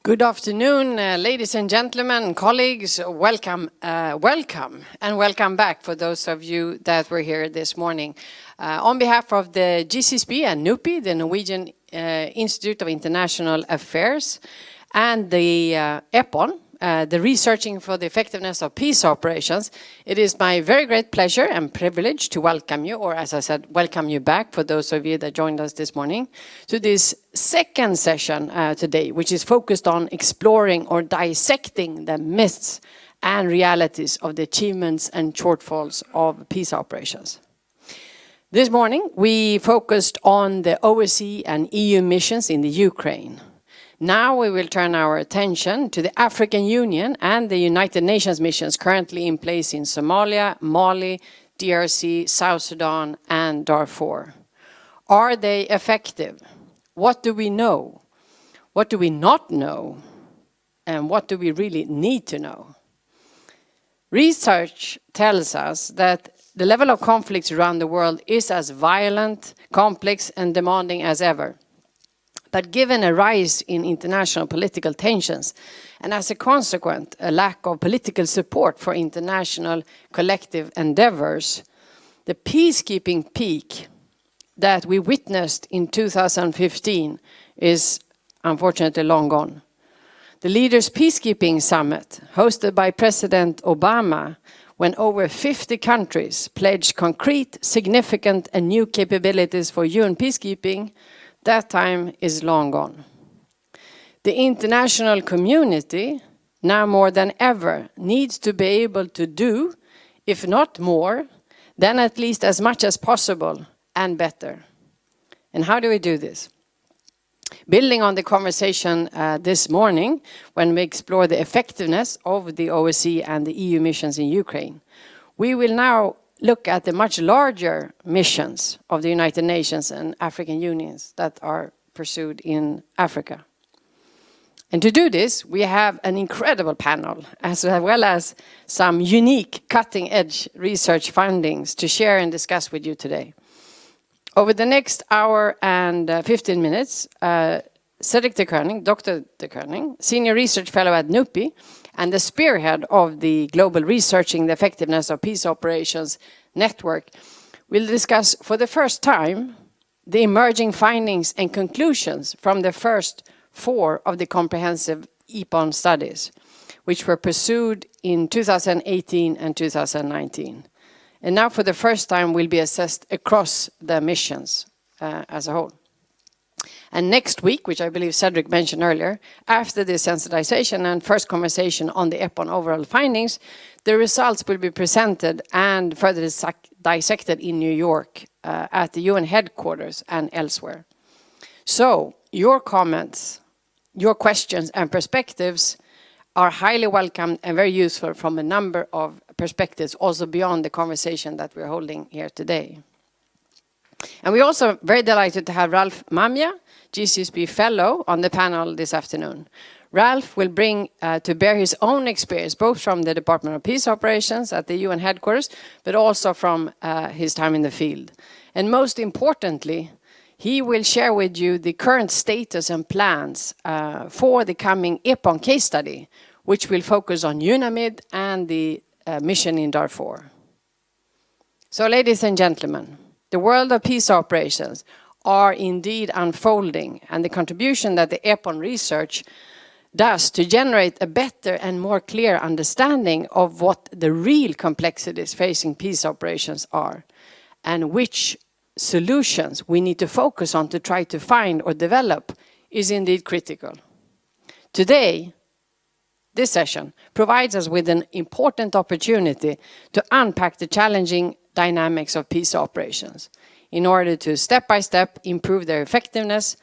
Good afternoon, ladies and gentlemen, colleagues. Welcome back for those of you that were here this morning. On behalf of the GCSP and NUPI, the Norwegian Institute of International Affairs, and the EPON, the Researching for the Effectiveness of Peace Operations, it is my very great pleasure and privilege to welcome you, or as I said, welcome you back for those of you that joined us this morning, to this second session today, which is focused on exploring or dissecting the myths and realities of the achievements and shortfalls of peace operations. This morning, we focused on the OSCE and EU missions in the Ukraine. Now we will turn our attention to the African Union and the United Nations missions currently in place in Somalia, Mali, DRC, South Sudan, and Darfur. Are they effective? What do we know? What do we not know? And what do we really need to know? Research tells us that the level of conflicts around the world is as violent, complex, and demanding as ever. But given a rise in international political tensions, and as a consequence, a lack of political support for international collective endeavors, the peacekeeping peak that we witnessed in 2015 is unfortunately long gone. The Leaders' Peacekeeping Summit, hosted by President Obama, when over 50 countries pledged concrete, significant, and new capabilities for UN peacekeeping, that time is long gone. The international community, now more than ever, needs to be able to do, if not more, then at least as much as possible and better. And how do we do this? Building on the conversation this morning, when we explore the effectiveness of the OSCE and the EU missions in Ukraine, we will now look at the much larger missions of the United Nations and African Unions that are pursued in Africa. And to do this, we have an incredible panel, as well as some unique cutting-edge research findings to share and discuss with you today. Over the next hour and 15 minutes, Cedric de Koning, Dr. de Koning, Senior Research Fellow at NUPI, and the spearhead of the Global Researching the Effectiveness of Peace Operations Network, will discuss for the first time the emerging findings and conclusions from the first 4 of the comprehensive EPON studies, which were pursued in 2018 and 2019. And now for the first time will be assessed across the missions as a whole. And next week, which I believe Cedric mentioned earlier, after the sensitization and first conversation on the EPON overall findings, the results will be presented and further dissected in New York at the UN headquarters and elsewhere. So your comments, your questions and perspectives are highly welcome and very useful from a number of perspectives, also beyond the conversation that we're holding here today. And we're also very delighted to have Ralph Mamia, GCSP Fellow, on the panel this afternoon. Ralph will bring to bear his own experience, both from the Department of Peace Operations at the UN headquarters, but also from his time in the field. And most importantly, he will share with you the current status and plans for the coming EPON case study, which will focus on UNAMID and the mission in Darfur. So, ladies and gentlemen, the world of peace operations are indeed unfolding, and the contribution that the EPON research does to generate a better and more clear understanding of what the real complexities facing peace operations are, and which solutions we need to focus on to try to find or develop, is indeed critical. Today, this session provides us with an important opportunity to unpack the challenging dynamics of peace operations in order to step-by-step improve their effectiveness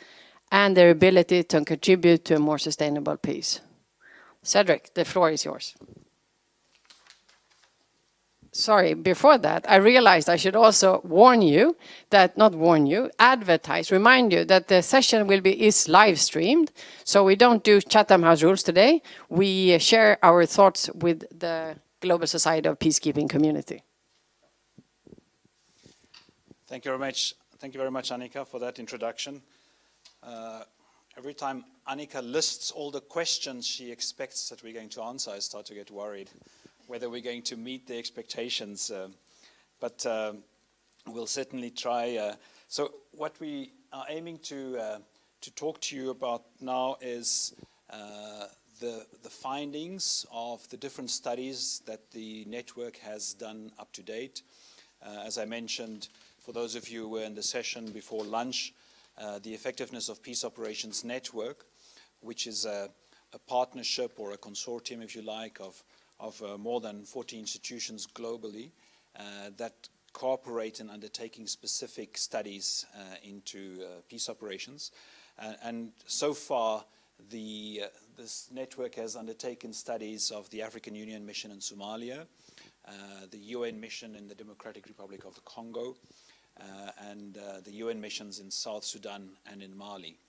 and their ability to contribute to a more sustainable peace. Cedric, the floor is yours. Sorry, before that, I realized I should also warn you that, not warn you, advertise, remind you that the session is live streamed. So we don't do Chatham House rules today. We share our thoughts with the Global Society of Peacekeeping community. Thank you very much. Thank you very much, Annika, for that introduction. every time Annika lists all the questions she expects that we're going to answer, I start to get worried whether we're going to meet the expectations. But we'll certainly try. So what we are aiming to talk to you about now is the findings of the different studies that the network has done up to date. As I mentioned, for those of you who were in the session before lunch, the Effectiveness of Peace Operations Network, which is a partnership or a consortium, if you like, of more than 40 institutions globally that cooperate in undertaking specific studies into peace operations. And so far, this network has undertaken studies of the African Union mission in Somalia, the UN mission in the Democratic Republic of the Congo, and the UN missions in South Sudan and in Mali.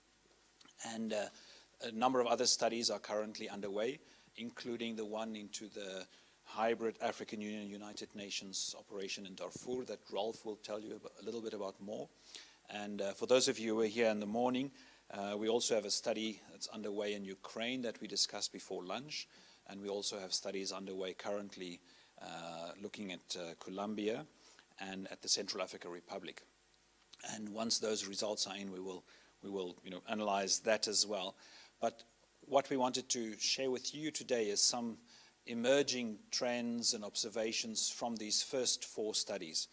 And a number of other studies are currently underway, including the one into the hybrid African Union United Nations operation in Darfur that Rolf will tell you a little bit about more. And for those of you who were here in the morning, we also have a study that's underway in Ukraine that we discussed before lunch. And we also have studies underway currently looking at Colombia and at the Central African Republic. And once those results are in, we will analyze that as well. But what we wanted to share with you today is some emerging trends and observations from these first 4 studies.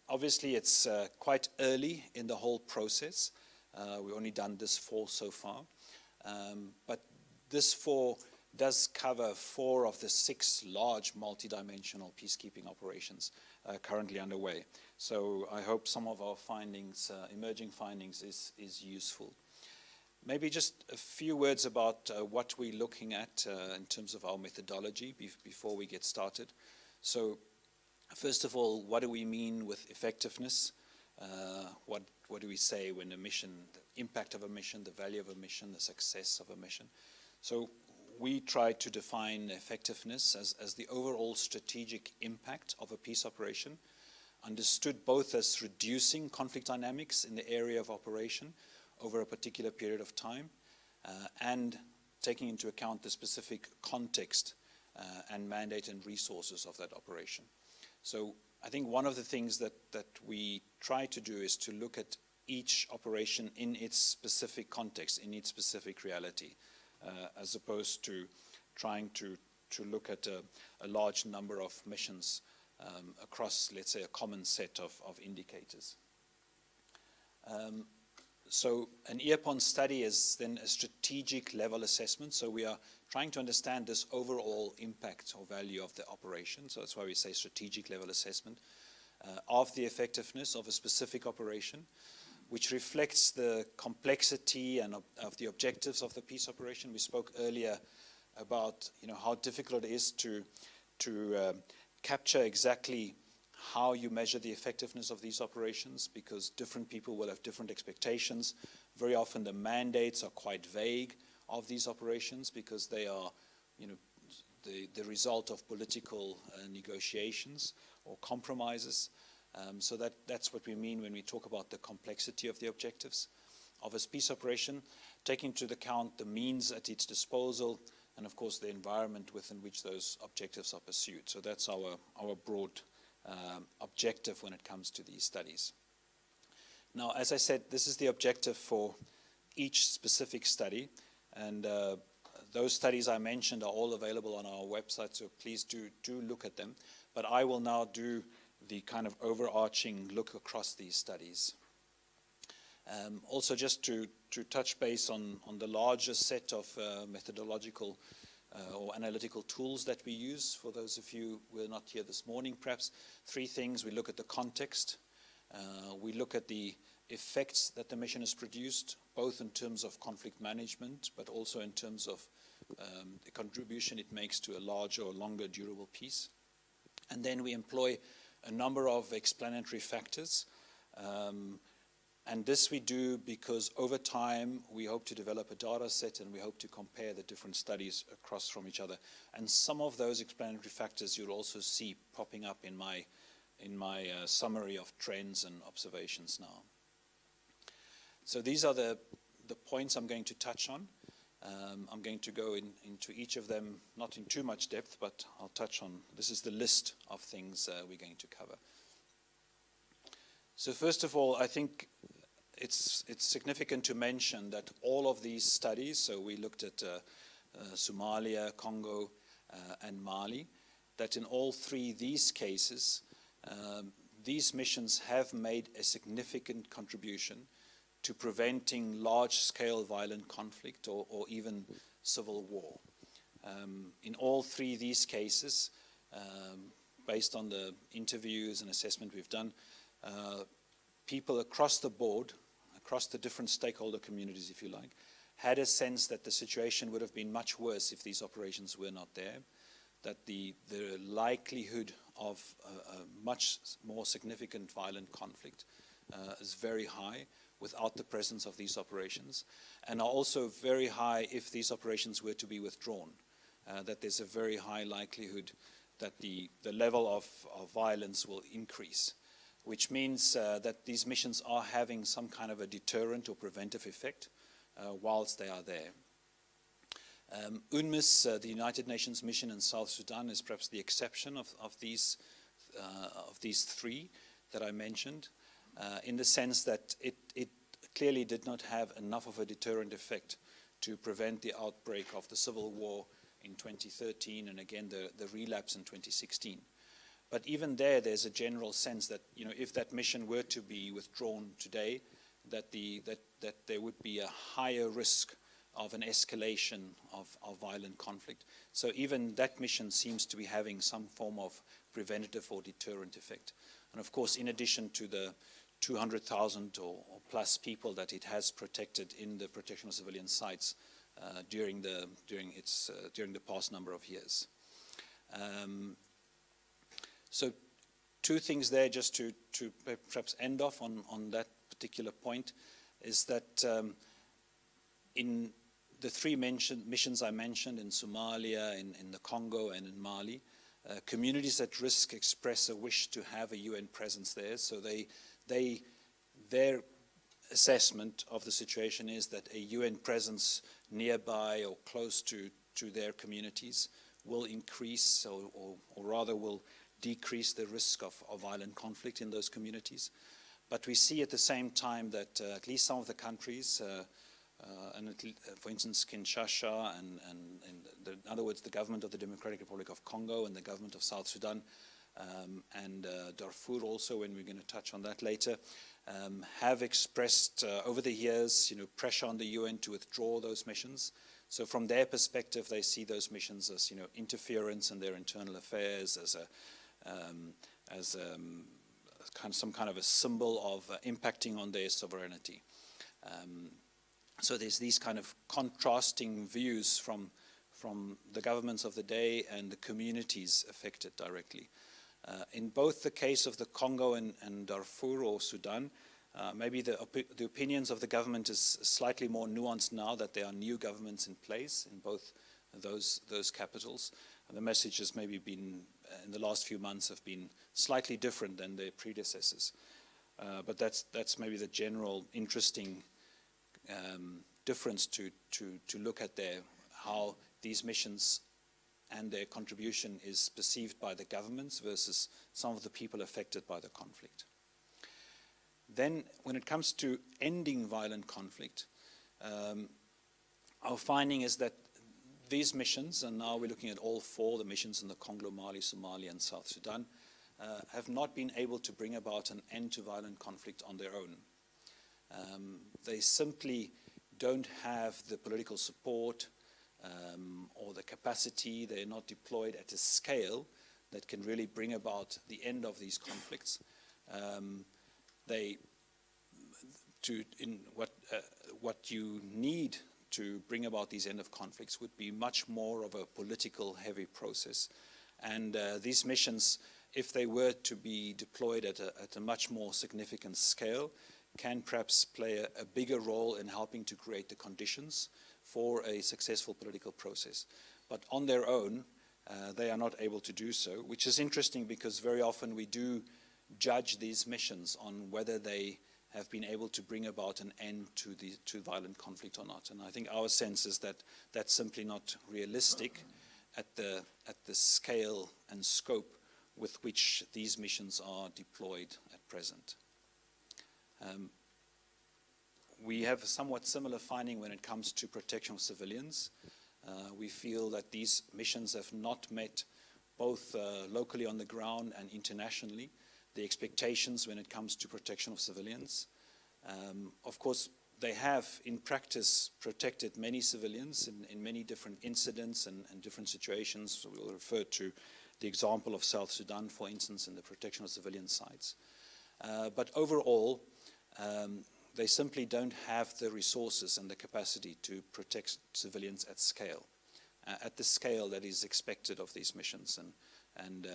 Obviously, it's quite early in the whole process. We've only done this 4 so far. But this 4 does cover 4 of the 6 large multidimensional peacekeeping operations currently underway. So I hope some of our findings, emerging findings, is useful. Maybe just a few words about what we're looking at in terms of our methodology before we get started. So first of all, what do we mean with effectiveness? What do we say when a mission, the impact of a mission, the value of a mission, the success of a mission? So we try to define effectiveness as the overall strategic impact of a peace operation, understood both as reducing conflict dynamics in the area of operation over a particular period of time, and taking into account the specific context and mandate and resources of that operation. So I think one of the things that we try to do is to look at each operation in its specific context, in its specific reality, as opposed to trying to look at a large number of missions across, let's say, a common set of indicators. So an EAPON study is then a strategic level assessment. So we are trying to understand this overall impact or value of the operation. So that's why we say strategic level assessment of the effectiveness of a specific operation, which reflects the complexity and of the objectives of the peace operation. We spoke earlier about how difficult it is to capture exactly how you measure the effectiveness of these operations, because different people will have different expectations. Very often the mandates are quite vague of these operations because they are the result of political negotiations or compromises. So that's what we mean when we talk about the complexity of the objectives of a peace operation, taking into account the means at its disposal and, of course, the environment within which those objectives are pursued. So that's our broad objective when it comes to these studies. Now, as I said, this is the objective for each specific study, and those studies I mentioned are all available on our website, so please do look at them. But I will now do the kind of overarching look across these studies. Also, just to touch base on the larger set of methodological or analytical tools that we use. For those of you who are not here this morning, perhaps 3 things. We look at the context. We look at the effects that the mission has produced, both in terms of conflict management, but also in terms of the contribution it makes to a larger or longer durable peace. And then we employ a number of explanatory factors. And this we do because over time we hope to develop a data set and we hope to compare the different studies across from each other. And some of those explanatory factors you'll also see popping up in my summary of trends and observations now. So these are the the points I'm going to touch on. I'm going to go into each of them, not in too much depth, but I'll touch on, this is the list of things we're going to cover. So first of all, I think it's significant to mention that all of these studies, so we looked at Somalia, Congo, and Mali, that in all three these cases, these missions have made a significant contribution to preventing large-scale violent conflict or even civil war. In all three of these cases, based on the interviews and assessment we've done, people across the board, across the different stakeholder communities, if you like, had a sense that the situation would have been much worse if these operations were not there, that the likelihood of a much more significant violent conflict is very high without the presence of these operations, and are also very high if these operations were to be withdrawn, that there's a very high likelihood that the level of violence will increase, which means that these missions are having some kind of a deterrent or preventive effect whilst they are there. UNMISS, the United Nations mission in South Sudan, is perhaps the exception of these three that I mentioned, in the sense that it clearly did not have enough of a deterrent effect to prevent the outbreak of the civil war in 2013 and again the relapse in 2016. But even there's a general sense that, you know, if that mission were to be withdrawn today, that there would be a higher risk of an escalation of violent conflict. So even that mission seems to be having some form of preventative or deterrent effect. And of course, in addition to the 200,000 or plus people that it has protected in the protection of civilian sites during the past number of years. So two things there, just to perhaps end off on that particular point, is that in the three missions I mentioned in Somalia, in the Congo, and in Mali, communities at risk express a wish to have a UN presence there. So their assessment of the situation is that a UN presence nearby or close to their communities will increase, or rather will decrease the risk of violent conflict in those communities. But we see at the same time that at least some of the countries, for instance, Kinshasa and in other words, the government of the Democratic Republic of Congo and the government of South Sudan, and Darfur also, when we're going to touch on that later, have expressed over the years, pressure on the UN to withdraw those missions. So from their perspective, they see those missions as, interference in their internal affairs, as some kind of a symbol of impacting on their sovereignty. So there's these kind of contrasting views from the governments of the day and the communities affected directly. In both the case of the Congo and Darfur or Sudan, maybe the opinions of the government is slightly more nuanced now that there are new governments in place in both those capitals. And the message has maybe been, in the last few months, have been slightly different than their predecessors. But that's maybe the general interesting difference to look at there, how these missions and their contribution is perceived by the governments versus some of the people affected by the conflict. Then, when it comes to ending violent conflict, our finding is that these missions, and now we're looking at all four, the missions in the Congo, Mali, Somalia, and South Sudan, have not been able to bring about an end to violent conflict on their own. They simply don't have the political support or the capacity. They're not deployed at a scale that can really bring about the end of these conflicts. What you need to bring about these end of conflicts would be much more of a political heavy process. And these missions, if they were to be deployed at a much more significant scale, can perhaps play a bigger role in helping to create the conditions for a successful political process. But on their own, they are not able to do so, which is interesting because very often we do judge these missions on whether they have been able to bring about an end to violent conflict or not. And I think our sense is that that's simply not realistic at the scale and scope with which these missions are deployed at present. We have a somewhat similar finding when it comes to protection of civilians. We feel that these missions have not met, both locally on the ground and internationally, the expectations when it comes to protection of civilians. Of course, they have, in practice, protected many civilians in many different incidents and different situations. So we'll refer to the example of South Sudan, for instance, in the protection of civilian sites. But overall, they simply don't have the resources and the capacity to protect civilians at scale, at the scale that is expected of these missions, and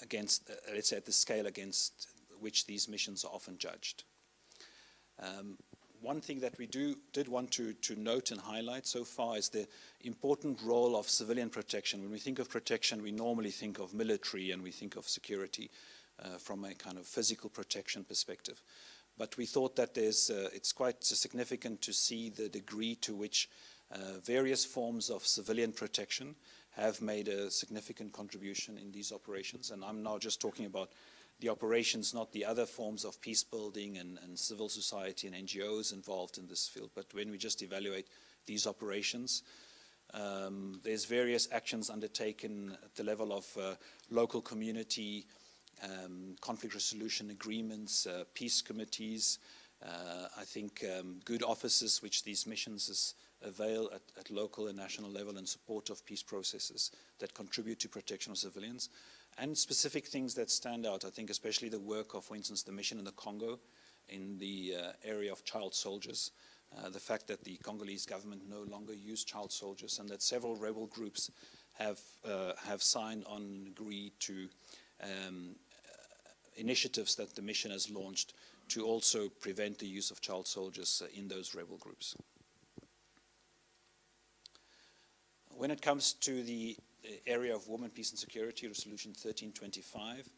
against, let's say, at the scale against which these missions are often judged. One thing that we did want to note and highlight so far is the important role of civilian protection. When we think of protection, we normally think of military and we think of security from a kind of physical protection perspective. But we thought that it's quite significant to see the degree to which various forms of civilian protection have made a significant contribution in these operations. And I'm now just talking about the operations, not the other forms of peace building and civil society and NGOs involved in this field. But when we just evaluate these operations, there's various actions undertaken at the level of local community, conflict resolution agreements, peace committees. I think good offices which these missions avail at local and national level in support of peace processes that contribute to protection of civilians. And specific things that stand out, I think especially the work of, for instance, the mission in the Congo in the area of child soldiers. The fact that the Congolese government no longer use child soldiers, and that several rebel groups have signed on and agreed to initiatives that the mission has launched to also prevent the use of child soldiers in those rebel groups. When it comes to the area of women, peace and security, Resolution 1325,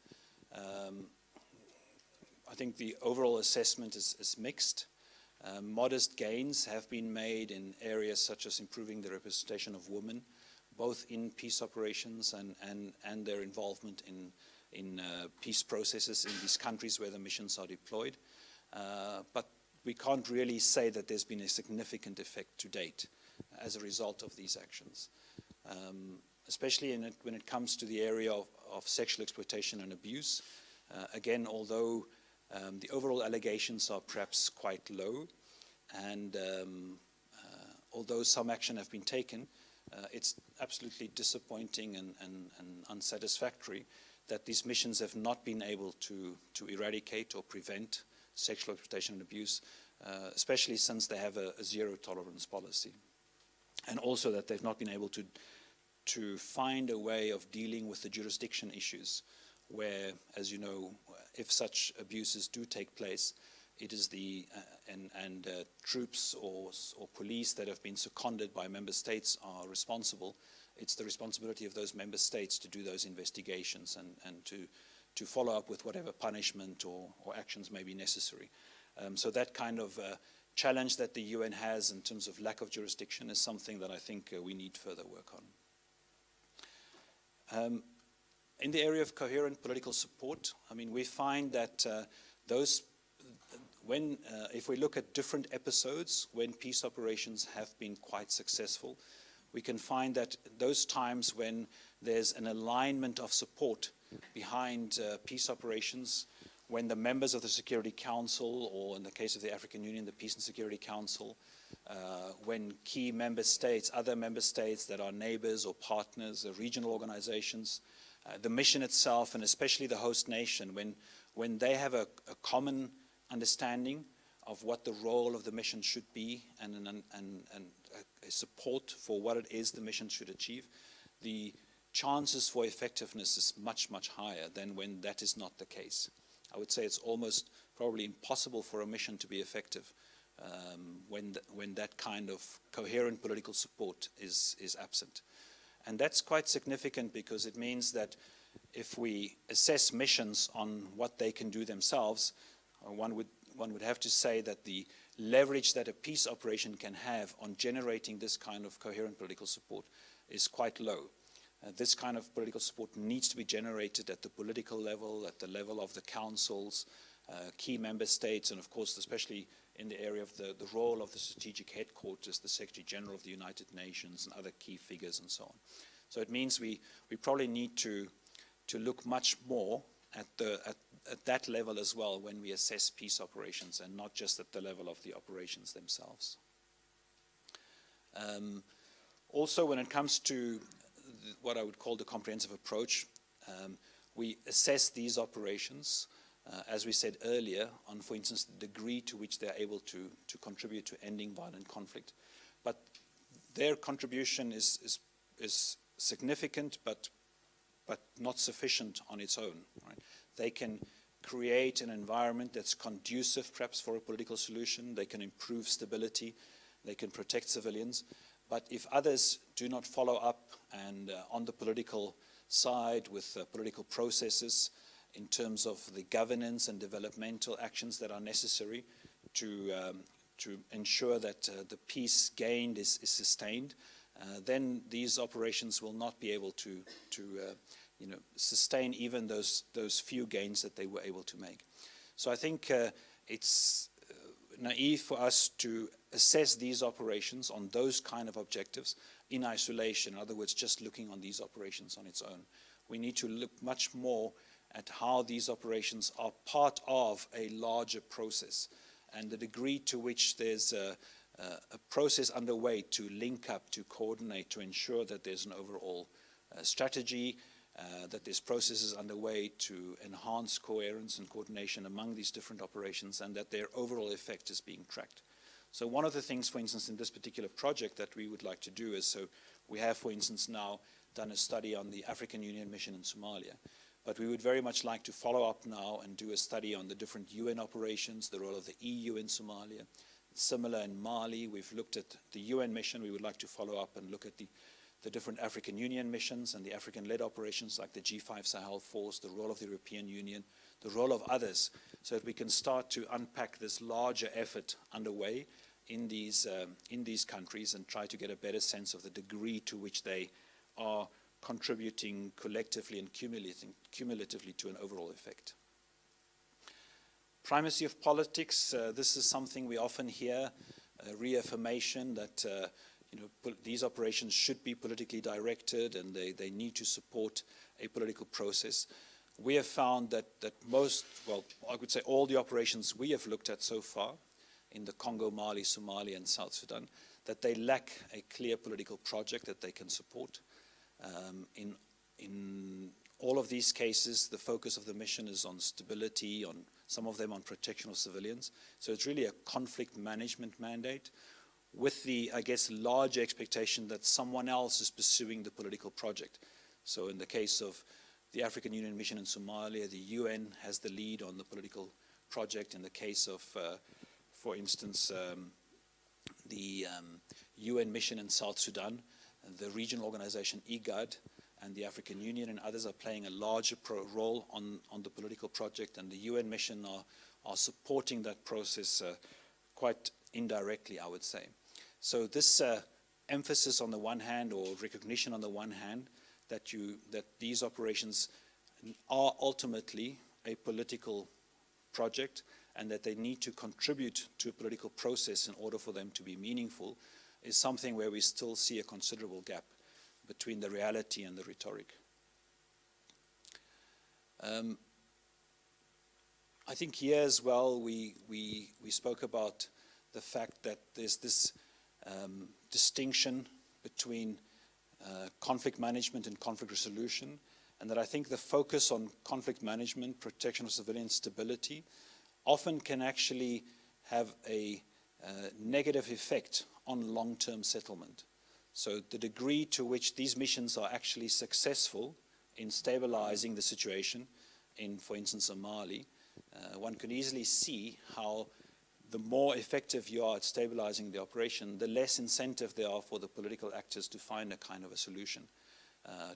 I think the overall assessment is mixed. Modest gains have been made in areas such as improving the representation of women, both in peace operations and their involvement in peace processes in these countries where the missions are deployed. But we can't really say that there's been a significant effect to date as a result of these actions. Especially when it comes to the area of sexual exploitation and abuse. Again, although the overall allegations are perhaps quite low, and although some action have been taken, it's absolutely disappointing and unsatisfactory that these missions have not been able to eradicate or prevent sexual exploitation and abuse, especially since they have a zero tolerance policy. And also that they've not been able to find a way of dealing with the jurisdiction issues where, as you know, if such abuses do take place, it is the troops or police that have been seconded by member states are responsible. It's the responsibility of those member states to do those investigations and to follow up with whatever punishment or actions may be necessary. So that kind of challenge that the UN has in terms of lack of jurisdiction is something that I think we need further work on. In the area of coherent political support, I mean, we find that if we look at different episodes when peace operations have been quite successful, we can find that those times when there's an alignment of support behind peace operations, when the members of the Security Council, or in the case of the African Union, the Peace and Security Council, when key member states, other member states that are neighbors or partners, regional organizations, the mission itself, and especially the host nation, when they have a common understanding of what the role of the mission should be and a support for what it is the mission should achieve, the chances for effectiveness is much, much higher than when that is not the case. I would say it's almost probably impossible for a mission to be effective when that kind of coherent political support is absent. And that's quite significant because it means that if we assess missions on what they can do themselves, one would have to say that the leverage that a peace operation can have on generating this kind of coherent political support is quite low. This kind of political support needs to be generated at the political level, at the level of the councils, key member states, and of course, especially in the area of the role of the strategic headquarters, the Secretary General of the United Nations, and other key figures, and so on. So it means we probably need to look much more at that level as well when we assess peace operations, and not just at the level of the operations themselves. Also, when it comes to what I would call the comprehensive approach, we assess these operations, as we said earlier, on, for instance, the degree to which they're able to contribute to ending violent conflict. But their contribution is significant, but not sufficient on its own. Right? They can create an environment that's conducive, perhaps, for a political solution. They can improve stability. They can protect civilians. But if others do not follow up and on the political side with political processes in terms of the governance and developmental actions that are necessary to ensure that the peace gained is sustained, then these operations will not be able to sustain even those few gains that they were able to make. So I think it's naive for us to assess these operations on those kind of objectives in isolation. In other words, just looking on these operations on its own. We need to look much more at how these operations are part of a larger process, and the degree to which there's a process underway to link up, to coordinate, to ensure that there's an overall strategy, that there's processes underway to enhance coherence and coordination among these different operations, and that their overall effect is being tracked. So one of the things, for instance, in this particular project that we would like to do is, so we have, for instance, now done a study on the African Union mission in Somalia, but we would very much like to follow up now and do a study on the different UN operations, the role of the EU in Somalia. Similar in Mali, we've looked at the UN mission. We would like to follow up and look at the different African Union missions and the African-led operations like the G5 Sahel Force, the role of the European Union, the role of others, so that we can start to unpack this larger effort underway in these countries and try to get a better sense of the degree to which they are contributing collectively and cumulatively to an overall effect. Primacy of politics, this is something we often hear, reaffirmation that these operations should be politically directed and they need to support a political process. We have found that most, well, I would say all the operations we have looked at so far in the Congo, Mali, Somalia, and South Sudan, that they lack a clear political project that they can support. In all of these cases, the focus of the mission is on stability, on some of them on protection of civilians. So it's really a conflict management mandate with the, I guess, larger expectation that someone else is pursuing the political project. So in the case of the African Union mission in Somalia, the UN has the lead on the political project. In the case of, for instance, the UN mission in South Sudan, the regional organization IGAD and the African Union and others are playing a larger role on the political project, and the UN mission are supporting that process quite indirectly, I would say. So this emphasis on the one hand, or recognition on the one hand, that these operations are ultimately a political project and that they need to contribute to a political process in order for them to be meaningful, is something where we still see a considerable gap between the reality and the rhetoric. I think here as well we spoke about the fact that there's this distinction between conflict management and conflict resolution, and that I think the focus on conflict management, protection of civilian stability, often can actually have a negative effect on long-term settlement. So the degree to which these missions are actually successful in stabilizing the situation in, for instance, Mali, one could easily see how the more effective you are at stabilizing the operation, the less incentive there are for the political actors to find a kind of a solution,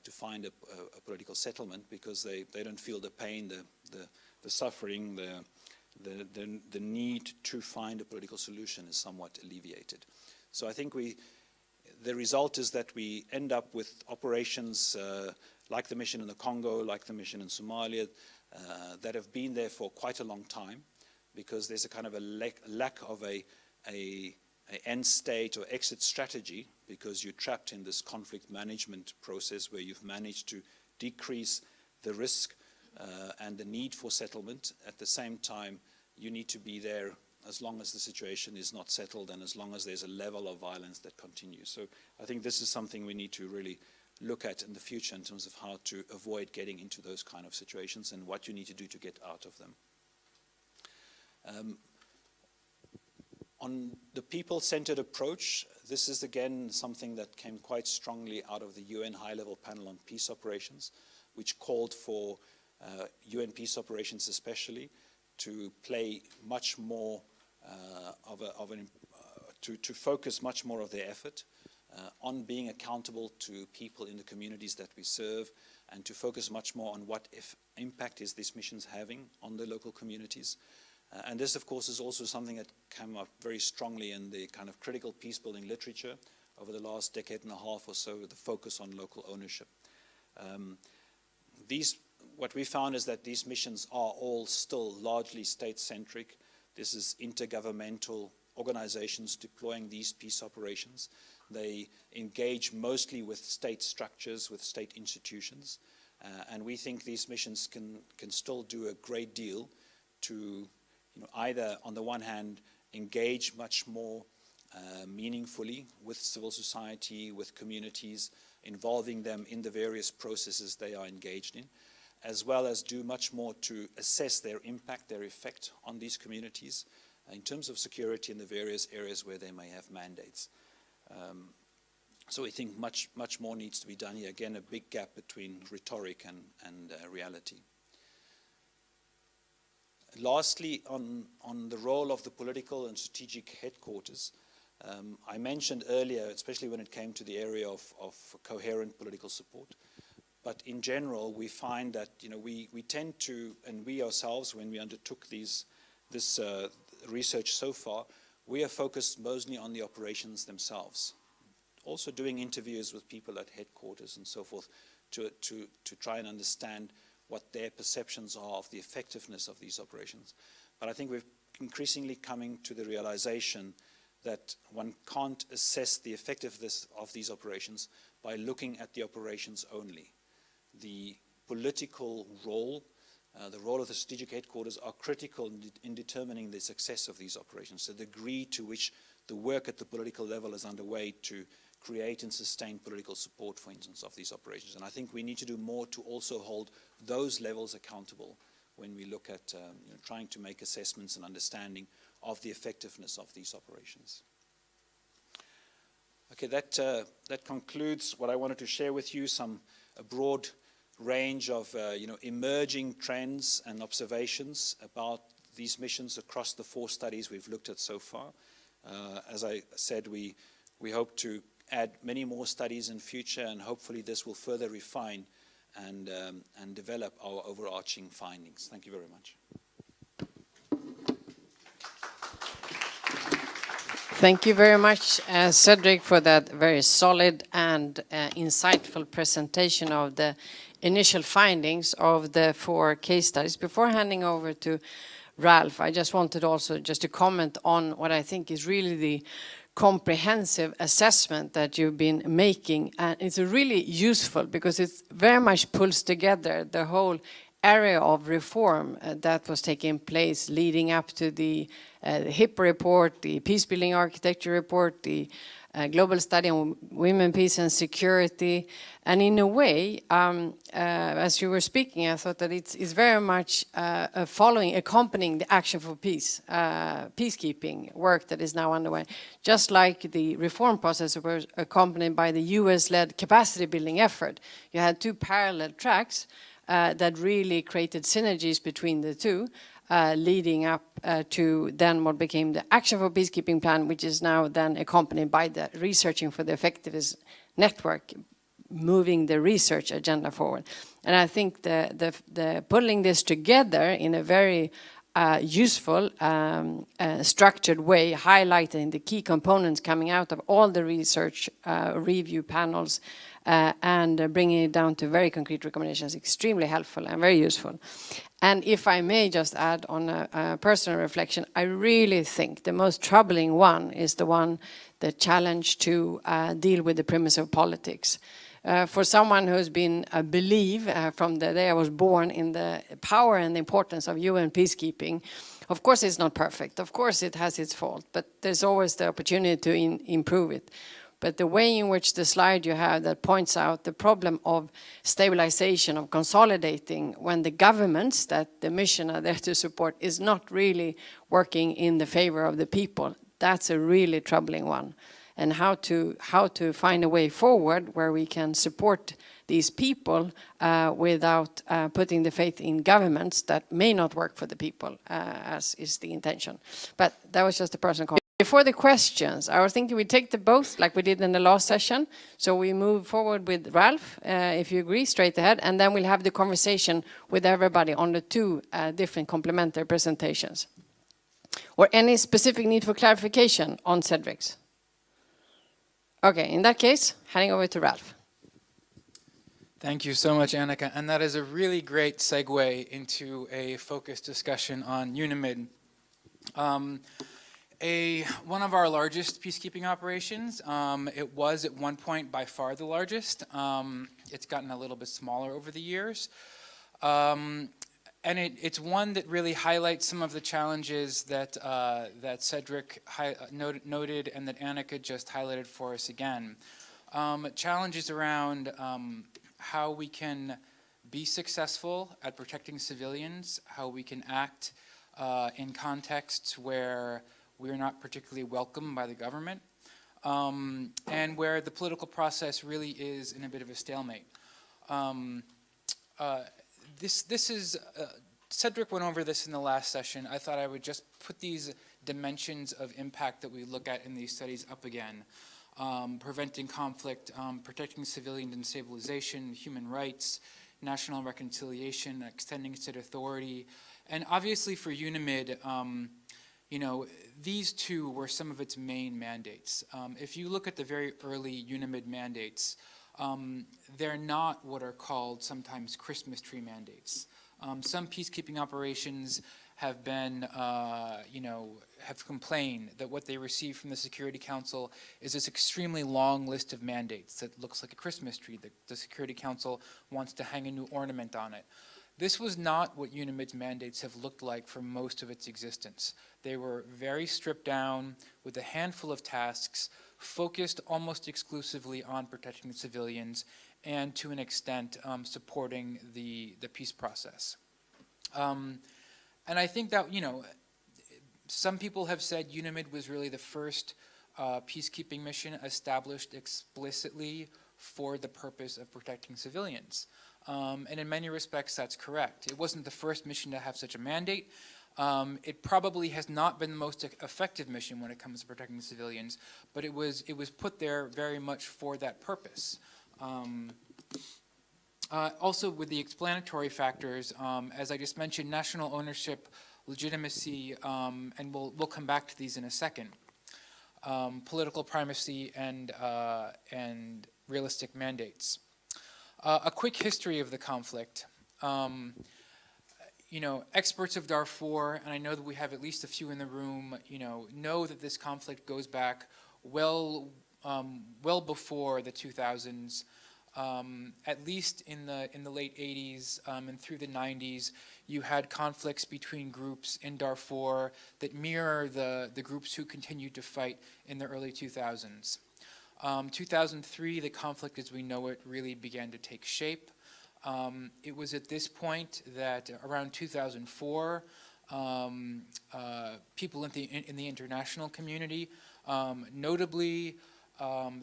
to find a political settlement, because they don't feel the pain, the suffering, the the need to find a political solution is somewhat alleviated. So I think the result is that we end up with operations like the mission in the Congo, like the mission in Somalia, that have been there for quite a long time, because there's a kind of a lack of a end state or exit strategy, because you're trapped in this conflict management process where you've managed to decrease the risk and the need for settlement. At the same time, you need to be there as long as the situation is not settled and as long as there's a level of violence that continues. So I think this is something we need to really look at in the future in terms of how to avoid getting into those kind of situations and what you need to do to get out of them. On the people-centered approach, this is again something that came quite strongly out of the UN High-Level Panel on Peace Operations, which called for UN peace operations especially to play much more to focus much more of their effort on being accountable to people in the communities that we serve, and to focus much more on what impact is these missions having on the local communities. And this, of course, is also something that came up very strongly in the kind of critical peace-building literature over the last decade and a half or so, with the focus on local ownership. What we found is that these missions are all still largely state-centric. This is intergovernmental organizations deploying these peace operations. They engage mostly with state structures, with state institutions. And we think these missions can still do a great deal to either, on the one hand, engage much more meaningfully with civil society, with communities, involving them in the various processes they are engaged in, as well as do much more to assess their impact, their effect on these communities in terms of security in the various areas where they may have mandates. So we think much more needs to be done here. Again, a big gap between rhetoric and reality. Lastly, on the role of the political and strategic headquarters, I mentioned earlier, especially when it came to the area of coherent political support. But in general, we find that we tend to, and we ourselves, when we undertook this research so far, we are focused mostly on the operations themselves. Also doing interviews with people at headquarters and so forth to try and understand what their perceptions are of the effectiveness of these operations. But I think we're increasingly coming to the realization that one can't assess the effectiveness of these operations by looking at the operations only. The political role, the role of the strategic headquarters are critical in determining the success of these operations, the degree to which the work at the political level is underway to create and sustain political support, for instance, of these operations. And I think we need to do more to also hold those levels accountable when we look at trying to make assessments and understanding of the effectiveness of these operations. Okay, that concludes what I wanted to share with you, a broad range of emerging trends and observations about these missions across the 4 studies we've looked at so far. As I said, we hope to add many more studies in future, and hopefully this will further refine and develop our overarching findings. Thank you very much. Thank you very much, Cedric, for that very solid and insightful presentation of the initial findings of the 4 case studies. Before handing over to Ralph, I just wanted also just to comment on what I think is really the comprehensive assessment that you've been making. And it's really useful because it very much pulls together the whole area of reform that was taking place leading up to the HIP report, the Peacebuilding Architecture report, the Global Study on Women, Peace and Security. And in a way, as you were speaking, I thought that it's very much accompanying the Action for Peace, peacekeeping work that is now underway. Just like the reform process was accompanied by the US-led capacity building effort. You had 2 parallel tracks that really created synergies between the 2, leading up to then what became the Action for Peacekeeping Plan, which is now then accompanied by the Researching for the Effectiveness Network, moving the research agenda forward. And I think the pulling this together in a very useful, structured way, highlighting the key components coming out of all the research review panels, and bringing it down to very concrete recommendations, extremely helpful and very useful. And if I may just add on a personal reflection, I really think the most troubling one is the challenge to deal with the premise of politics. For someone who's been from the day I was born in the power and the importance of UN peacekeeping, of course it's not perfect, of course it has its fault, but there's always the opportunity to improve it. But the way in which the slide you have that points out the problem of stabilization, of consolidating, when the governments that the mission are there to support is not really working in the favor of the people, that's a really troubling one. And how to find a way forward where we can support these people without putting the faith in governments that may not work for the people, as is the intention. But that was just a personal comment. Before the questions, I was thinking we take the both like we did in the last session. So we move forward with Ralph, if you agree, straight ahead, and then we'll have the conversation with everybody on the two different complementary presentations. Or any specific need for clarification on Cedric's? Okay, in that case, handing over to Ralph. Thank you so much, Annika. And that is a really great segue into a focused discussion on UNAMID. One of our largest peacekeeping operations. It was at one point by far the largest. It's gotten a little bit smaller over the years. And it's one that really highlights some of the challenges that Cedric noted and that Annika just highlighted for us again. Challenges around how we can be successful at protecting civilians, how we can act in contexts where we're not particularly welcomed by the government, and where the political process really is in a bit of a stalemate. This is, Cedric went over this in the last session. I thought I would just put these dimensions of impact that we look at in these studies up again. Preventing conflict, protecting civilian and stabilization, human rights, national reconciliation, extending state authority. And obviously for UNAMID, you know, these two were some of its main mandates. If you look at the very early UNAMID mandates, they're not what are called sometimes Christmas tree mandates. Some peacekeeping operations have been, you know, have complained that what they receive from the Security Council is this extremely long list of mandates that looks like a Christmas tree. The Security Council wants to hang a new ornament on it. This was not what UNAMID's mandates have looked like for most of its existence. They were very stripped down with a handful of tasks, focused almost exclusively on protecting civilians and to an extent supporting the peace process. And I think that, you know, some people have said UNAMID was really the first peacekeeping mission established explicitly for the purpose of protecting civilians. And in many respects, that's correct. It wasn't the first mission to have such a mandate. It probably has not been the most effective mission when it comes to protecting civilians, but it was put there very much for that purpose. Also with the explanatory factors, as I just mentioned, national ownership, legitimacy, and we'll come back to these in a second. Political primacy and realistic mandates. A quick history of the conflict. You know, experts of Darfur, and I know that we have at least a few in the room, you know that this conflict goes back well before the 2000s. At least in the late 80s and through the 90s, you had conflicts between groups in Darfur that mirror the groups who continued to fight in the early 2000s. 2003, the conflict as we know it really began to take shape. It was at this point that around 2004, people in the international community, notably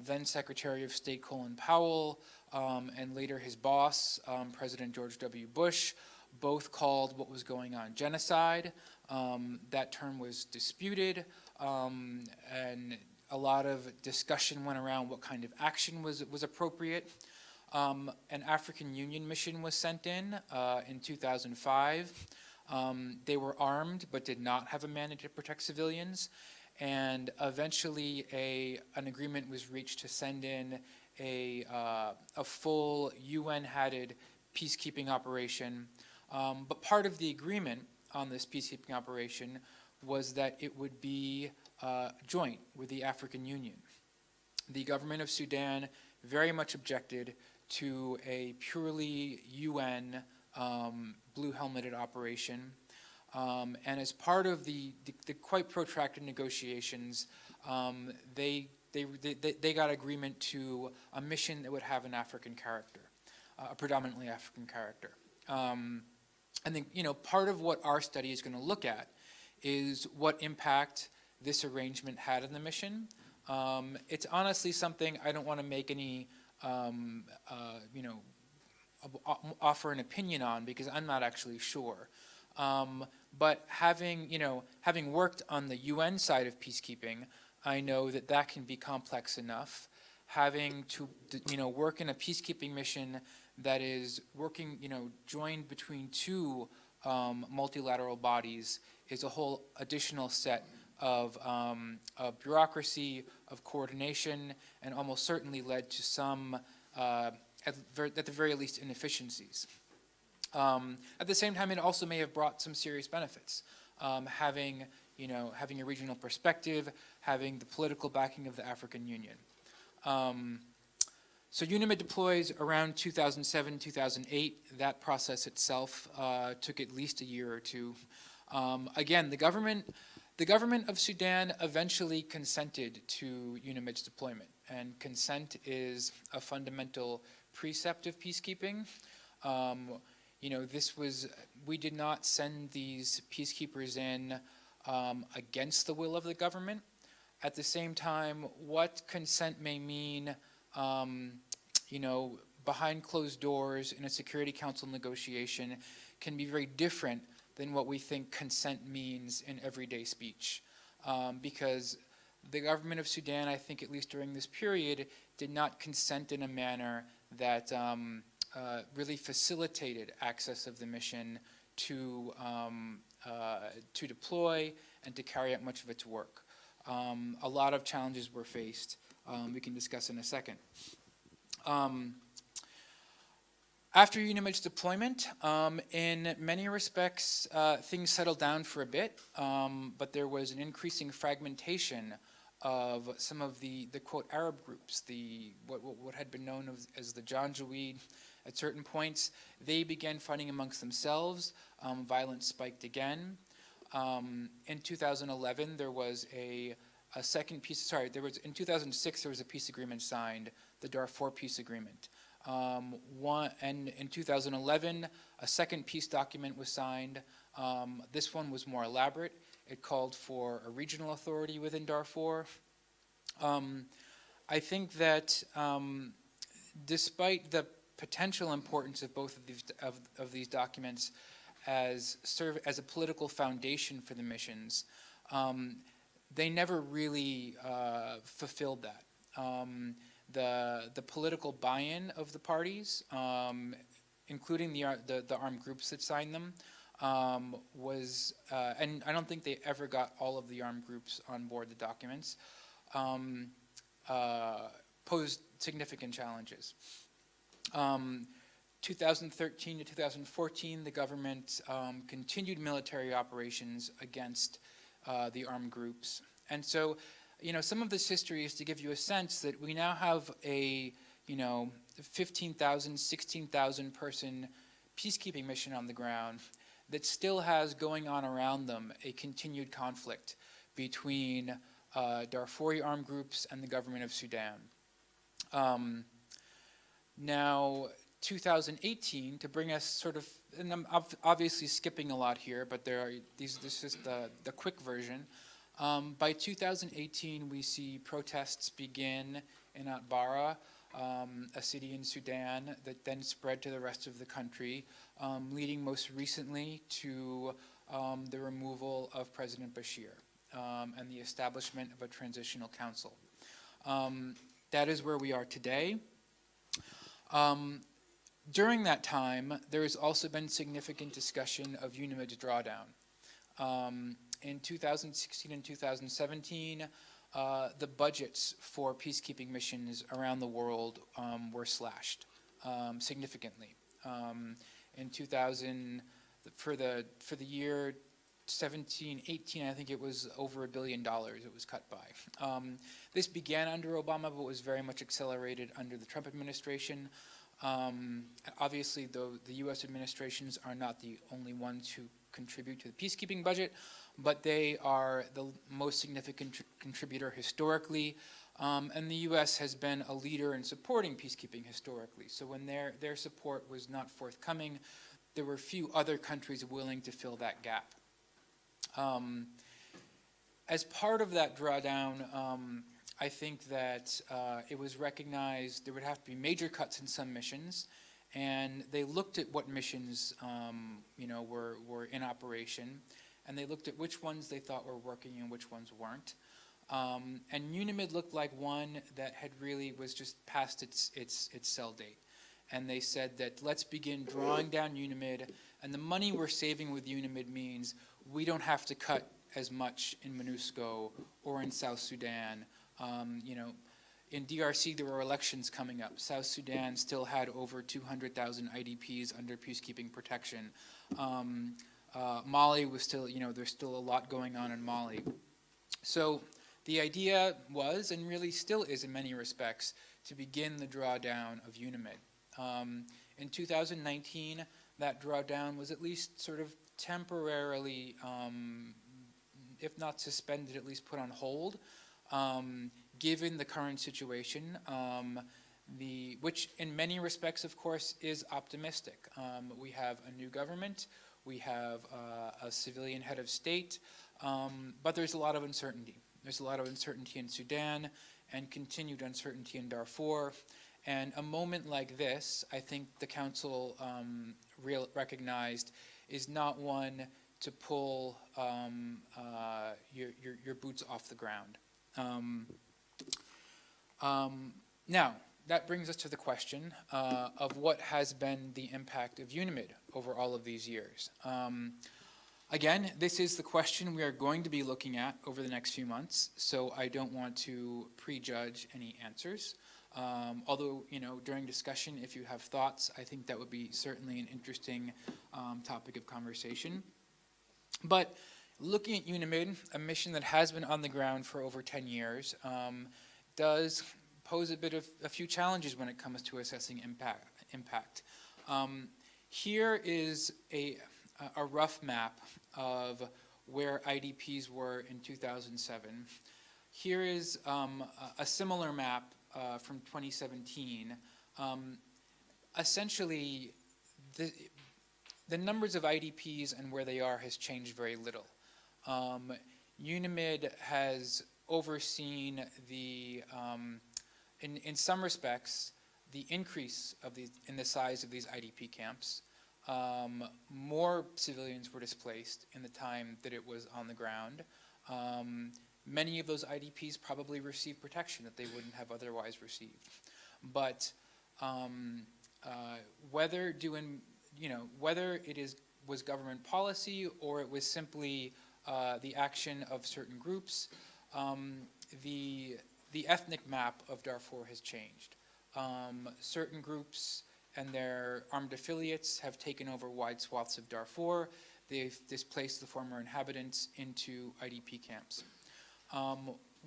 then Secretary of State Colin Powell and later his boss, President George W. Bush, both called what was going on genocide. That term was disputed, and a lot of discussion went around what kind of action was appropriate. An African Union mission was sent in 2005. They were armed but did not have a mandate to protect civilians. And eventually an agreement was reached to send in a full UN-headed peacekeeping operation. But part of the agreement on this peacekeeping operation was that it would be joint with the African Union. The government of Sudan very much objected to a purely UN blue-helmeted operation. And as part of the quite protracted negotiations, they got agreement to a mission that would have an African character, a predominantly African character. I think, part of what our study is going to look at is what impact this arrangement had on the mission. It's honestly something I don't want to make any, offer an opinion on, because I'm not actually sure. But having worked on the UN side of peacekeeping, I know that can be complex enough. Having to, work in a peacekeeping mission that is working, joined between two multilateral bodies is a whole additional set of bureaucracy, of coordination, and almost certainly led to some, at the very least, inefficiencies. At the same time, it also may have brought some serious benefits. Having a regional perspective, having the political backing of the African Union. So UNIMID deploys around 2007, 2008. That process itself took at least a year or two. Again, the government of Sudan eventually consented to UNIMID's deployment, and consent is a fundamental precept of peacekeeping. We did not send these peacekeepers in against the will of the government. At the same time, what consent may mean, behind closed doors in a Security Council negotiation can be very different than what we think consent means in everyday speech. Because the government of Sudan, I think at least during this period, did not consent in a manner that really facilitated access of the mission to deploy and to carry out much of its work. A lot of challenges were faced. We can discuss in a second. After UNIMID's deployment, in many respects, things settled down for a bit, but there was an increasing fragmentation of some of the quote Arab groups, what had been known as the Janjaweed. At certain points, they began fighting amongst themselves. Violence spiked again. In 2011, there was a second peace. In 2006 there was a peace agreement signed, the Darfur peace agreement. And in 2011, a second peace document was signed. This one was more elaborate. It called for a regional authority within Darfur. I think that despite the potential importance of both of these documents serve as a political foundation for the missions, they never really fulfilled that. The political buy-in of the parties, including the armed groups that signed them, was, and I don't think they ever got all of the armed groups on board the documents, posed significant challenges. 2013 to 2014, the government continued military operations against the armed groups. And so, some of this history is to give you a sense that we now have a, 15,000, 16,000 person peacekeeping mission on the ground that still has going on around them a continued conflict between Darfuri armed groups and the government of Sudan. Now, 2018, to bring us sort of, and I'm obviously skipping a lot here, but this is the quick version. By 2018, we see protests begin in Atbara, a city in Sudan that then spread to the rest of the country, leading most recently to the removal of President Bashir and the establishment of a transitional council. That is where we are today. During that time, there has also been significant discussion of UNAMID's drawdown. In 2016 and 2017, the budgets for peacekeeping missions around the world were slashed significantly. In 2000, for the year 17, 18, I think it was over $1 billion it was cut by. This began under Obama, but was very much accelerated under the Trump administration. Obviously, though, the U.S. administrations are not the only ones who contribute to the peacekeeping budget, but they are the most significant contributor historically, and the U.S. has been a leader in supporting peacekeeping historically. So when their support was not forthcoming, there were few other countries willing to fill that gap. As part of that drawdown, I think that it was recognized there would have to be major cuts in some missions, and they looked at what missions were in operation, and they looked at which ones they thought were working and which ones weren't. And UNAMID looked like one that had really was just past its sell date. And they said that let's begin drawing down UNAMID, and the money we're saving with UNAMID means we don't have to cut as much in MONUSCO or in South Sudan. In DRC, there were elections coming up. South Sudan still had over 200,000 IDPs under peacekeeping protection. Mali was still, there's still a lot going on in Mali. So the idea was, and really still is in many respects, to begin the drawdown of UNAMID. In 2019, that drawdown was at least sort of temporarily, if not suspended, at least put on hold, given the current situation, which in many respects, of course, is optimistic. We have a new government, we have a civilian head of state, but there's a lot of uncertainty. There's a lot of uncertainty in Sudan and continued uncertainty in Darfur. And a moment like this, I think the Council recognized, is not one to pull your boots off the ground. Now, that brings us to the question of what has been the impact of UNAMID over all of these years. Again, this is the question we are going to be looking at over the next few months, so I don't want to prejudge any answers. Although, during discussion, if you have thoughts, I think that would be certainly an interesting topic of conversation. But looking at UNAMID, a mission that has been on the ground for over 10 years, does pose a few challenges when it comes to assessing impact. Here is a rough map of where IDPs were in 2007. Here is a similar map from 2017. Essentially, the numbers of IDPs and where they are has changed very little. UNAMID has overseen in some respects, the increase in the size of these IDP camps. More civilians were displaced in the time that it was on the ground. Many of those IDPs probably received protection that they wouldn't have otherwise received. But whether it was government policy or it was simply the action of certain groups, the ethnic map of Darfur has changed. Certain groups and their armed affiliates have taken over wide swaths of Darfur. They've displaced the former inhabitants into IDP camps.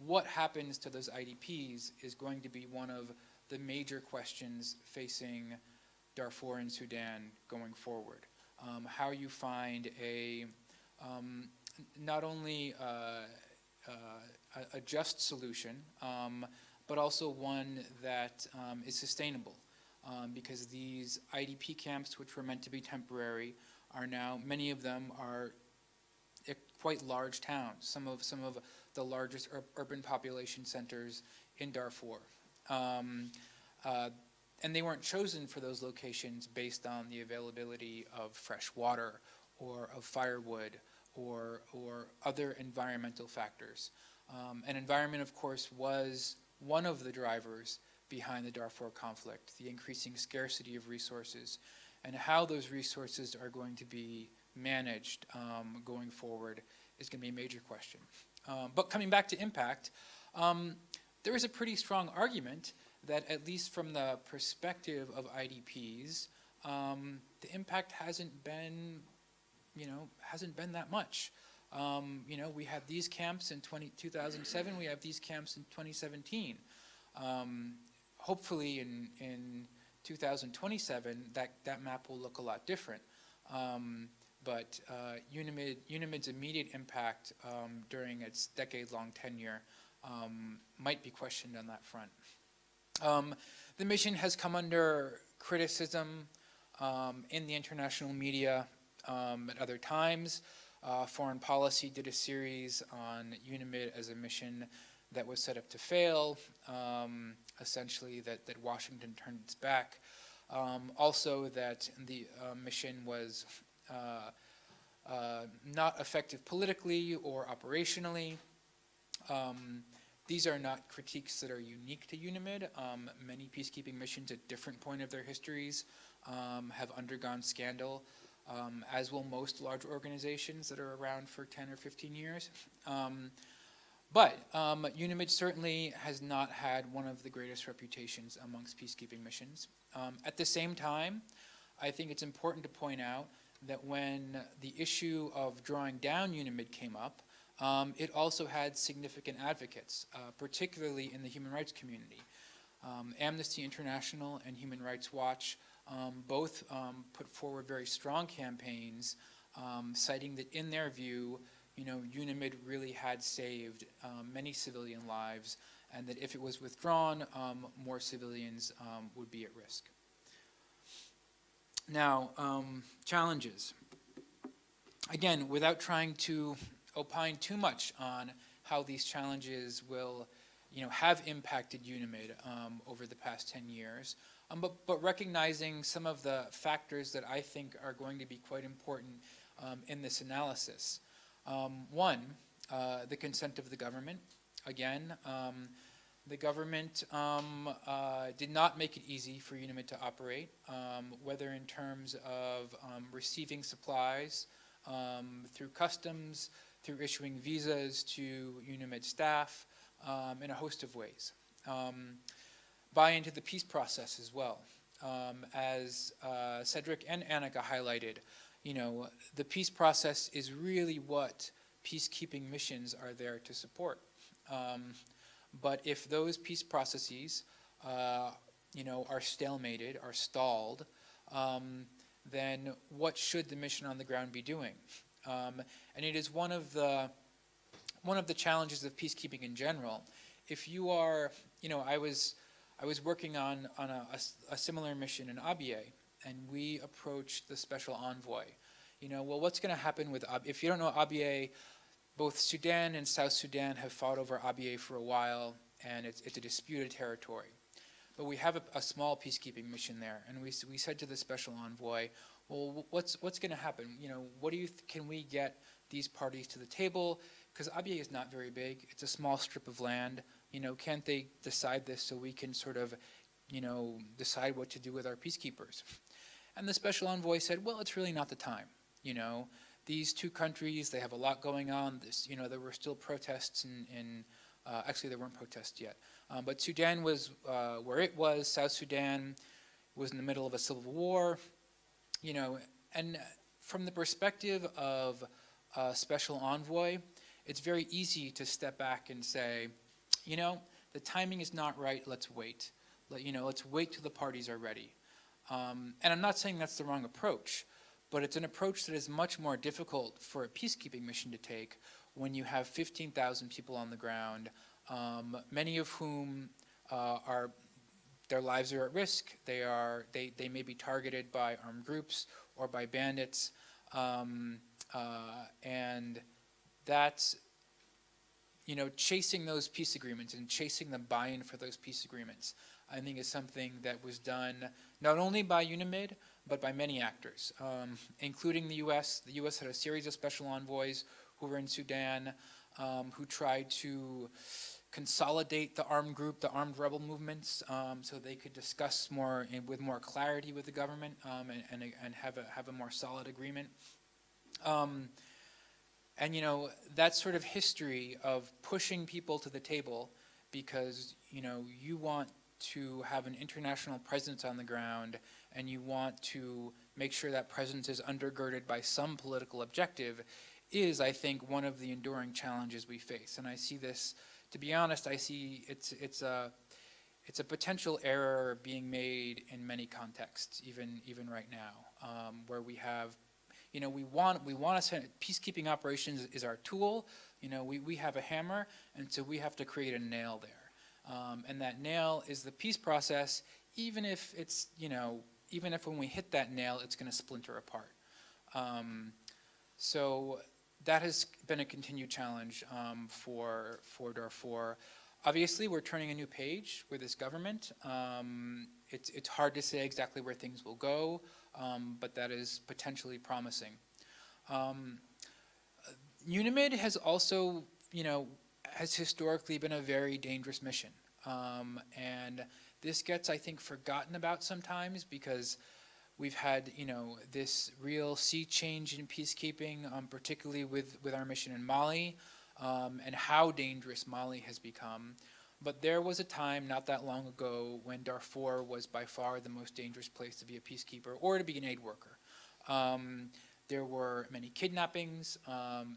What happens to those IDPs is going to be one of the major questions facing Darfur and Sudan going forward. How you find not only a just solution, but also one that is sustainable. Because these IDP camps, which were meant to be temporary, are now, many of them are quite large towns, some of the largest urban population centers in Darfur. And they weren't chosen for those locations based on the availability of fresh water or of firewood or other environmental factors. And environment, of course, was one of the drivers behind the Darfur conflict, the increasing scarcity of resources, and how those resources are going to be managed going forward is going to be a major question. But coming back to impact, there is a pretty strong argument that, at least from the perspective of IDPs, the impact hasn't been that much. We had these camps in 2007, we have these camps in 2017. Hopefully in 2027, that map will look a lot different. But UNAMID's immediate impact during its decade-long tenure might be questioned on that front. The mission has come under criticism in the international media at other times. Foreign Policy did a series on UNAMID as a mission that was set up to fail, essentially that Washington turned its back. Also that the mission was not effective politically or operationally. These are not critiques that are unique to UNAMID. Many peacekeeping missions at different points of their histories have undergone scandal, as will most large organizations that are around for 10 or 15 years. But UNAMID certainly has not had one of the greatest reputations amongst peacekeeping missions. At the same time, I think it's important to point out that when the issue of drawing down UNAMID came up, it also had significant advocates, particularly in the human rights community. Amnesty International and Human Rights Watch both put forward very strong campaigns, citing that in their view, UNAMID really had saved many civilian lives, and that if it was withdrawn, more civilians would be at risk. Now, challenges. Again, without trying to opine too much on how these challenges will, have impacted UNAMID over the past 10 years, but recognizing some of the factors that I think are going to be quite important in this analysis. One, the consent of the government. Again, the government did not make it easy for UNAMID to operate, whether in terms of receiving supplies through customs, through issuing visas to UNAMID staff, in a host of ways. Buy into the peace process as well. As Cedric and Annika highlighted, the peace process is really what peacekeeping missions are there to support. But if those peace processes, are stalemated, are stalled, then what should the mission on the ground be doing? And it is one of the challenges of peacekeeping in general. If you are, I was working on a similar mission in Abyei, and we approached the special envoy. Well, what's going to happen with Abyei? If you don't know Abyei, both Sudan and South Sudan have fought over Abyei for a while, and it's a disputed territory. But we have a small peacekeeping mission there, and we said to the special envoy, well, what's going to happen? Can we get these parties to the table? Because Abyei is not very big; it's a small strip of land. Can't they decide this so we can sort of, decide what to do with our peacekeepers? And the special envoy said, well, it's really not the time. These two countries, they have a lot going on. There were still protests actually there weren't protests yet. But Sudan was where it was. South Sudan was in the middle of a civil war. And from the perspective of a special envoy, it's very easy to step back and say, the timing is not right, let's wait. Let's wait till the parties are ready. And I'm not saying that's the wrong approach, but it's an approach that is much more difficult for a peacekeeping mission to take when you have 15,000 people on the ground, many of whom their lives are at risk. They may be targeted by armed groups or by bandits, and that's chasing those peace agreements and chasing the buy-in for those peace agreements, I think, is something that was done not only by UNAMID, but by many actors, including the U.S. The U.S. had a series of special envoys who were in Sudan, who tried to consolidate the armed rebel movements, so they could discuss more with more clarity with the government, and have a more solid agreement. And you know, that sort of history of pushing people to the table because, you know, you want to have an international presence on the ground and you want to make sure that presence is undergirded by some political objective is, I think, one of the enduring challenges we face. And I see this, to be honest, I see it's a potential error being made in many contexts, even right now, where we have, you know, we want to send peacekeeping operations is our tool. You know, we have a hammer, and so we have to create a nail there, and that nail is the peace process. Even if it's, you know, even if when we hit that nail, it's going to splinter apart. So that has been a continued challenge for Darfur. Obviously, we're turning a new page with this government. It's hard to say exactly where things will go, but that is potentially promising. UNAMID has also, you know, has historically been a very dangerous mission. And this gets, I think, forgotten about sometimes because we've had, you know, this real sea change in peacekeeping, particularly with our mission in Mali, and how dangerous Mali has become. But there was a time not that long ago when Darfur was by far the most dangerous place to be a peacekeeper or to be an aid worker. There were many kidnappings,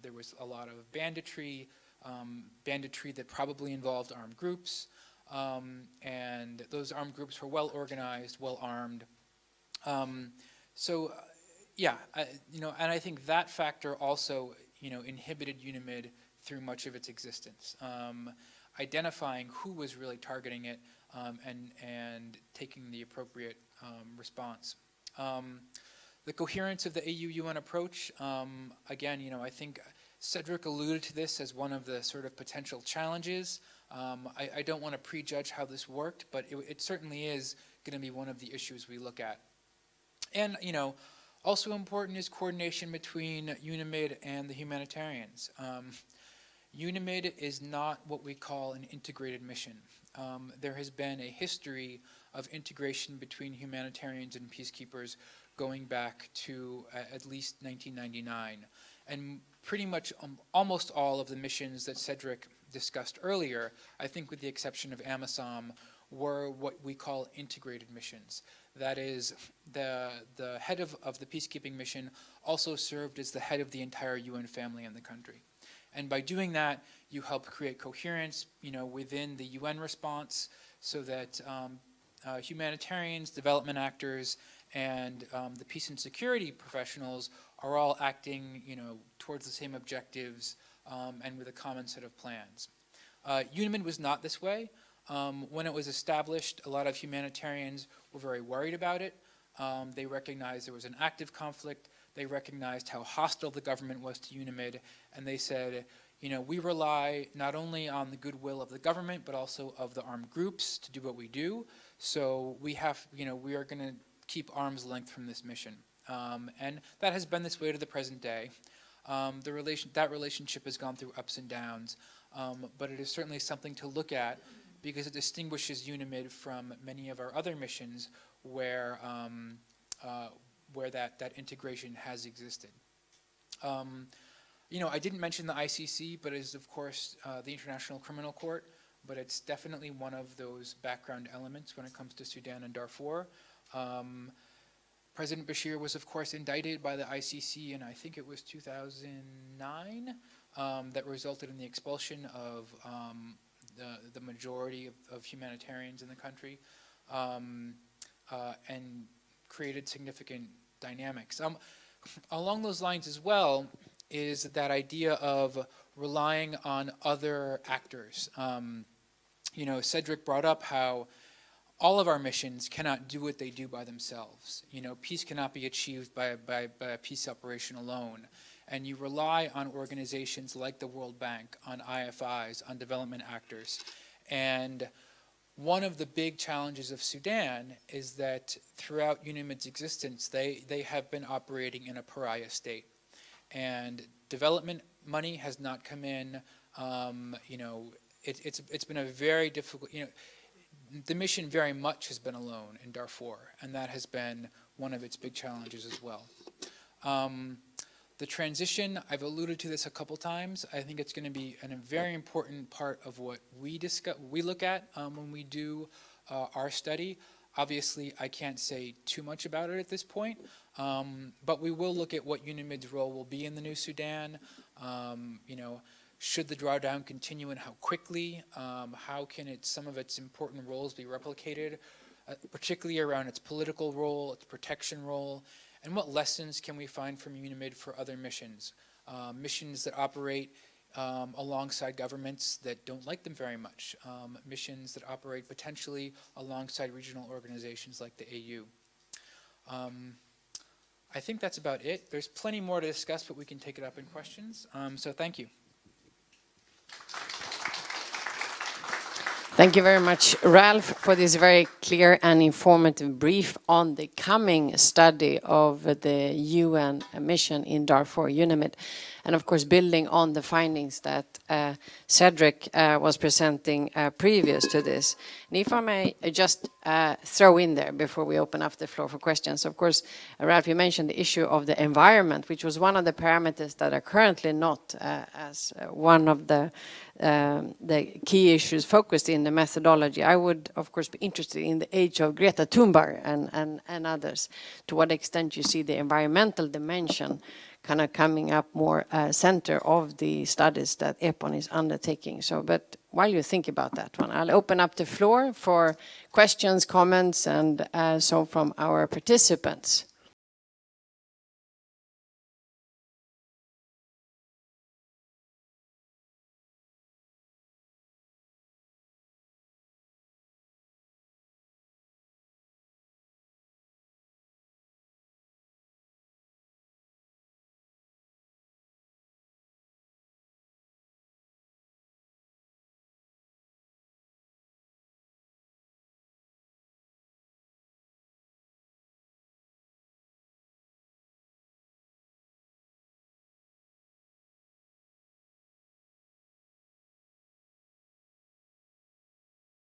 there was a lot of banditry that probably involved armed groups, and those armed groups were well organized, well armed. Yeah, you know, and I think that factor also, you know, inhibited UNAMID through much of its existence. Identifying who was really targeting it, and taking the appropriate response. The coherence of the AU-UN approach, again, you know, I think Cedric alluded to this as one of the sort of potential challenges. I don't want to prejudge how this worked, but it certainly is going to be one of the issues we look at. And, you know, also important is coordination between UNAMID and the humanitarians. UNAMID is not what we call an integrated mission. There has been a history of integration between humanitarians and peacekeepers going back to at least 1999. And pretty much almost all of the missions that Cedric discussed earlier, I think with the exception of AMISOM, were what we call integrated missions. That is, the head of the peacekeeping mission also served as the head of the entire UN family in the country. And by doing that, you help create coherence, you know, within the UN response so that humanitarians, development actors, and the peace and security professionals are all acting, you know, towards the same objectives and with a common set of plans. UNAMID was not this way. When it was established, a lot of humanitarians were very worried about it. They recognized there was an active conflict. They recognized how hostile the government was to UNAMID, and they said, you know, we rely not only on the goodwill of the government, but also of the armed groups to do what we do. So we have, you know, we are going to keep arm's length from this mission. And that has been this way to the present day. That relationship has gone through ups and downs, but it is certainly something to look at because it distinguishes UNAMID from many of our other missions where that integration has existed. You know, I didn't mention the ICC, but it is, of course, the International Criminal Court, but it's definitely one of those background elements when it comes to Sudan and Darfur. President Bashir was, of course, indicted by the ICC in, I think it was 2009, that resulted in the expulsion of the majority of humanitarians in the country, and created significant dynamics. Along those lines as well is that idea of relying on other actors. You know, Cedric brought up how all of our missions cannot do what they do by themselves. You know, peace cannot be achieved by a peace operation alone. And you rely on organizations like the World Bank, on IFIs, on development actors. And one of the big challenges of Sudan is that throughout UNAMID's existence, they have been operating in a pariah state. And development money has not come in. You know, it's been a very difficult, the mission very much has been alone in Darfur, and that has been one of its big challenges as well. The transition, I've alluded to this a couple times. I think it's going to be a very important part of what we look at when we do our study. Obviously, I can't say too much about it at this point, but we will look at what UNAMID's role will be in the new Sudan. Should the drawdown continue and how quickly? How can some of its important roles be replicated, particularly around its political role, its protection role, and what lessons can we find from UNAMID for other missions? Missions that operate alongside governments that don't like them very much. Missions that operate potentially alongside regional organizations like the AU. I think that's about it. There's plenty more to discuss, but we can take it up in questions. So thank you. Thank you very much, Ralph, for this very clear and informative brief on the coming study of the UN mission in Darfur, UNAMID, and of course building on the findings that Cedric was presenting previous to this. And if I may just throw in there before we open up the floor for questions, of course, Ralph, you mentioned the issue of the environment, which was one of the parameters that are currently not as one of the key issues focused in the methodology. I would, of course, be interested in the age of Greta Thunberg and others, to what extent you see the environmental dimension kind of coming up more center of the studies that EPON is undertaking. So, but while you think about that one, I'll open up the floor for questions, comments, and so from our participants.